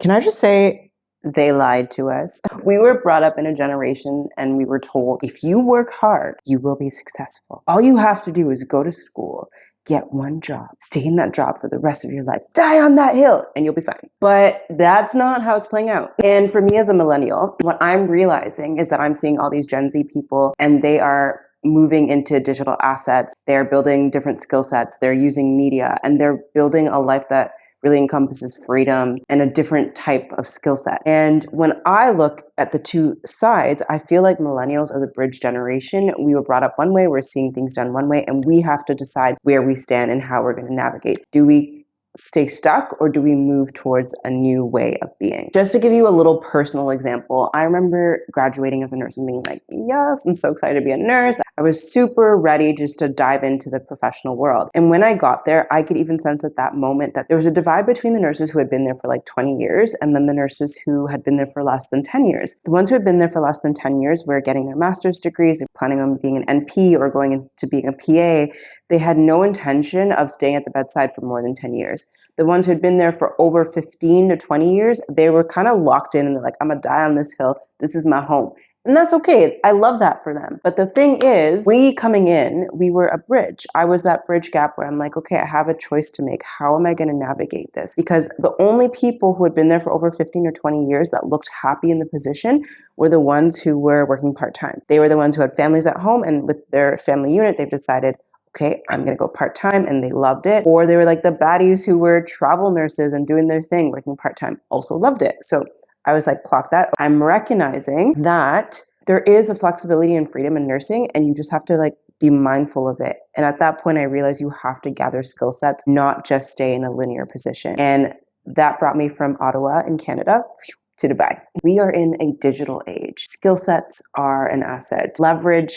Can I just say they lied to us? We were brought up in a generation and we were told if you work hard, you will be successful. All you have to do is go to school, get one job, stay in that job for the rest of your life, die on that hill, and you'll be fine. But that's not how it's playing out. And for me as a millennial, what I'm realizing is that I'm seeing all these Gen Z people and they are moving into digital assets. They're building different skill sets. They're using media and they're building a life that really encompasses freedom and a different type of skill set. And when I look at the two sides, I feel like millennials are the bridge generation. We were brought up one way, we're seeing things done one way, and we have to decide where we stand and how we're going to navigate. Do we stay stuck or do we move towards a new way of being? Just to give you a little personal example, I remember graduating as a nurse and being like, yes, I'm so excited to be a nurse. I was super ready just to dive into the professional world. And when I got there, I could even sense at that moment that there was a divide between the nurses who had been there for like 20 years and then the nurses who had been there for less than 10 years. The ones who had been there for less than 10 years were getting their master's degrees, they're planning on being an NP or going into being a PA. They had no intention of staying at the bedside for more than 10 years. The ones who had been there for over 15 to 20 years, they were kind of locked in and they're like, I'm gonna die on this hill. This is my home. And that's okay. I love that for them. But the thing is, we coming in, we were a bridge. I was that bridge gap where I'm like, okay, I have a choice to make. How am I going to navigate this? Because the only people who had been there for over 15 or 20 years that looked happy in the position were the ones who were working part-time. They were the ones who had families at home, and with their family unit, they've decided, okay, I'm going to go part-time, and they loved it. Or they were like the baddies who were travel nurses and doing their thing, working part-time, also loved it. So I was like, clock that. I'm recognizing that there is a flexibility and freedom in nursing, and you just have to like be mindful of it. And at that point, I realized you have to gather skill sets, not just stay in a linear position. And that brought me from Ottawa in Canada to Dubai. We are in a digital age. Skill sets are an asset.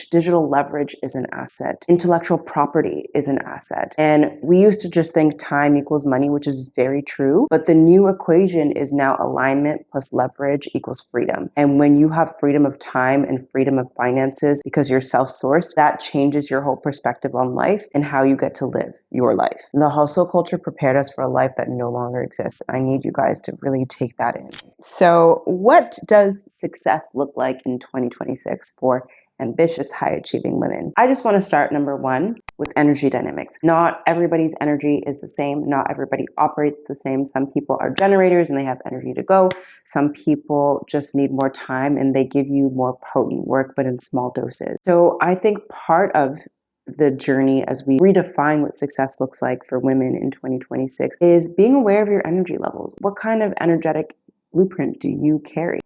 Digital leverage is an asset. Intellectual property is an asset. And we used to just think time equals money, which is very true. But the new equation is now alignment plus leverage equals freedom. And when you have freedom of time and freedom of finances because you're self-sourced, that changes your whole perspective on life and how you get to live your life. The hustle culture prepared us for a life that no longer exists. I need you guys to really take that in. So what does success look like in 2026 for ambitious, high-achieving women? I just want to start, number one, with energy dynamics. Not everybody's energy is the same. Not everybody operates the same. Some people are generators and they have energy to go. Some people just need more time and they give you more potent work, but in small doses. So I think part of the journey as we redefine what success looks like for women in 2026 is being aware of your energy levels. What kind of energetic blueprint do you carry,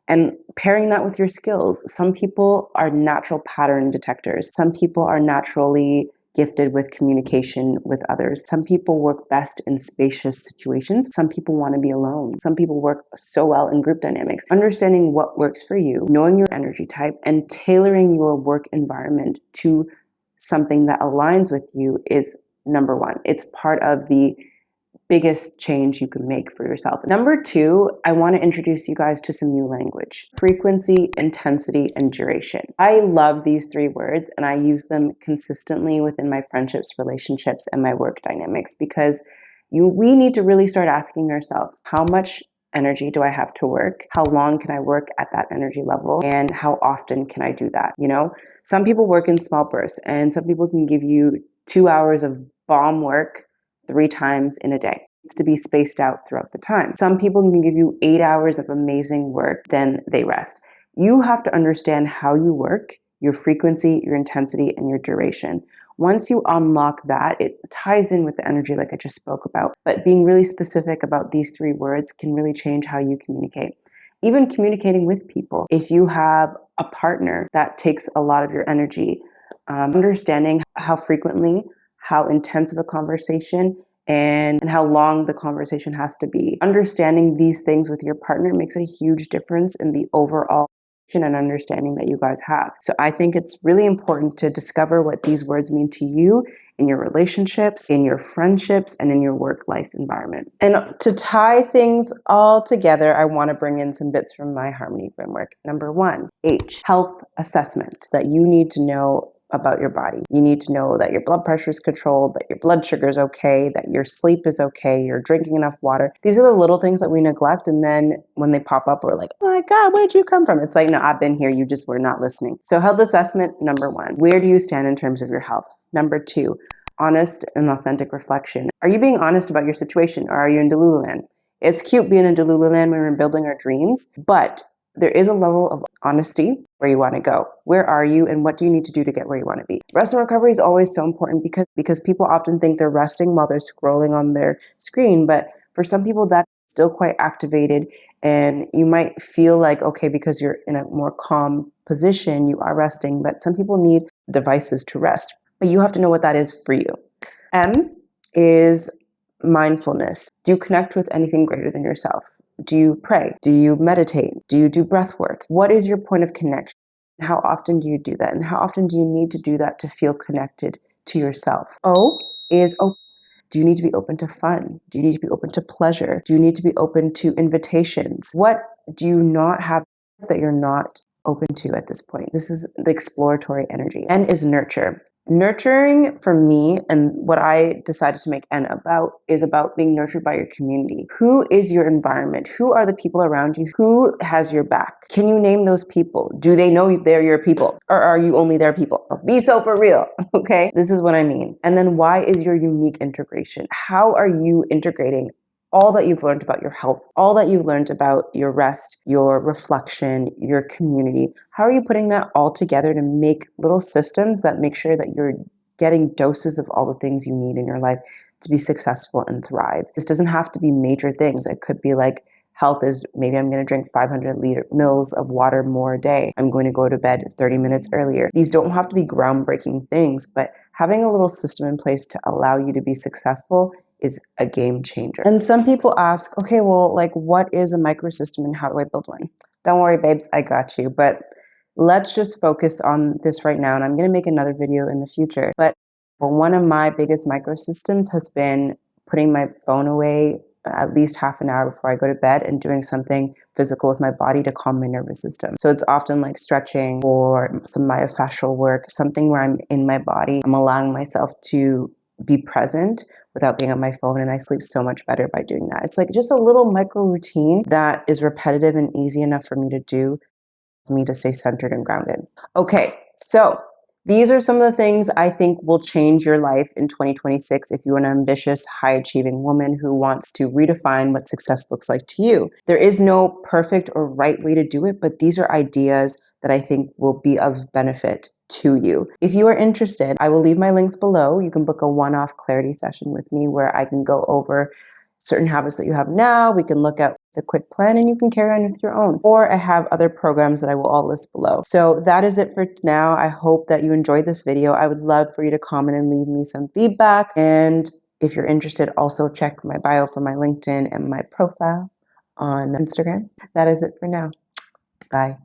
and pairing that with your skills. Some people are natural pattern detectors. Some people are naturally gifted with communication with others. Some people work best in spacious situations. Some people want to be alone. Some people work so well in group dynamics. Understanding what works for you, knowing your energy type, and tailoring your work environment to something that aligns with you is number one. It's part of the biggest change you can make for yourself. Number two, I want to introduce you guys to some new language: frequency, intensity, and duration. I love these three words and I use them consistently within my friendships, relationships, and my work dynamics because we need to really start asking ourselves, how much energy do I have to work? How long can I work at that energy level? And how often can I do that? Some people work in small bursts and some people can give you 2 hours of bomb work 3 times in a day. It's to be spaced out throughout the time. Some people can give you 8 hours of amazing work, then they rest. You have to understand how you work, your frequency, your intensity, and your duration. Once you unlock that, it ties in with the energy like I just spoke about. But being really specific about these 3 words can really change how you communicate. Even communicating with people. If you have a partner that takes a lot of your energy, understanding how frequently, how intense of a conversation, and how long the conversation has to be. Understanding these things with your partner makes a huge difference in the overall and understanding that you guys have. So I think it's really important to discover what these words mean to you in your relationships, in your friendships, and in your work-life environment. And to tie things all together, I want to bring in some bits from my Harmony framework. Number one, H, health assessment. That you need to know about your body. You need to know that your blood pressure is controlled, that your blood sugar is okay, that your sleep is okay, you're drinking enough water. These are the little things that we neglect, and then when they pop up, we're like, oh my God, where'd you come from? It's like, no, I've been here, you just were not listening. So health assessment, number 1, where do you stand in terms of your health? Number 2, honest and authentic reflection. Are you being honest about your situation, or are you in Delululand? It's cute being in Delululand when we're building our dreams, but there is a level of honesty where you want to go. Where are you, and what do you need to do to get where you want to be? Rest and recovery is always so important because people often think they're resting while they're scrolling on their screen, but for some people that's still quite activated, and you might feel like, okay, because you're in a more calm position, you are resting, but some people need devices to rest. But you have to know what that is for you. M is mindfulness. Do you connect with anything greater than yourself? Do you pray? Do you meditate? Do you do breath work? What is your point of connection? How often do you do that? And how often do you need to do that to feel connected to yourself? O is open. Do you need to be open to fun? Do you need to be open to pleasure? Do you need to be open to invitations? What do you not have that you're not open to at this point? This is the exploratory energy. N is nurture. Nurturing for me, and what I decided to make N about, is about being nurtured by your community. Who is your environment? Who are the people around you? Who has your back? Can you name those people? Do they know they're your people? Or are you only their people? Be so for real, okay? This is what I mean. And then why is your unique integration? How are you integrating all that you've learned about your health, all that you've learned about your rest, your reflection, your community? How are you putting that all together to make little systems that make sure that you're getting doses of all the things you need in your life to be successful and thrive? This doesn't have to be major things. It could be like, health is maybe I'm going to drink 500 mils of water more a day. I'm going to go to bed 30 minutes earlier. These don't have to be groundbreaking things, but having a little system in place to allow you to be successful is a game changer. And some people ask, okay, well, like, what is a microsystem and how do I build one? Don't worry, babes, I got you. But let's just focus on this right now. And I'm going to make another video in the future. But one of my biggest microsystems has been putting my phone away at least half an hour before I go to bed and doing something physical with my body to calm my nervous system. So it's often like stretching or some myofascial work, something where I'm in my body. I'm allowing myself to be present without being on my phone, and I sleep so much better by doing that. It's like just a little micro routine that is repetitive and easy enough for me to do, for me to stay centered and grounded. Okay, so these are some of the things I think will change your life in 2026 if you're an ambitious, high-achieving woman who wants to redefine what success looks like to you. There is no perfect or right way to do it, but these are ideas that I think will be of benefit to you. If you are interested, I will leave my links below. You can book a one-off clarity session with me where I can go over certain habits that you have now. We can look at the quick plan and you can carry on with your own. Or I have other programs that I will all list below. So that is it for now. I hope that you enjoyed this video. I would love for you to comment and leave me some feedback. And if you're interested, also check my bio for my LinkedIn and my profile on Instagram. That is it for now. Bye.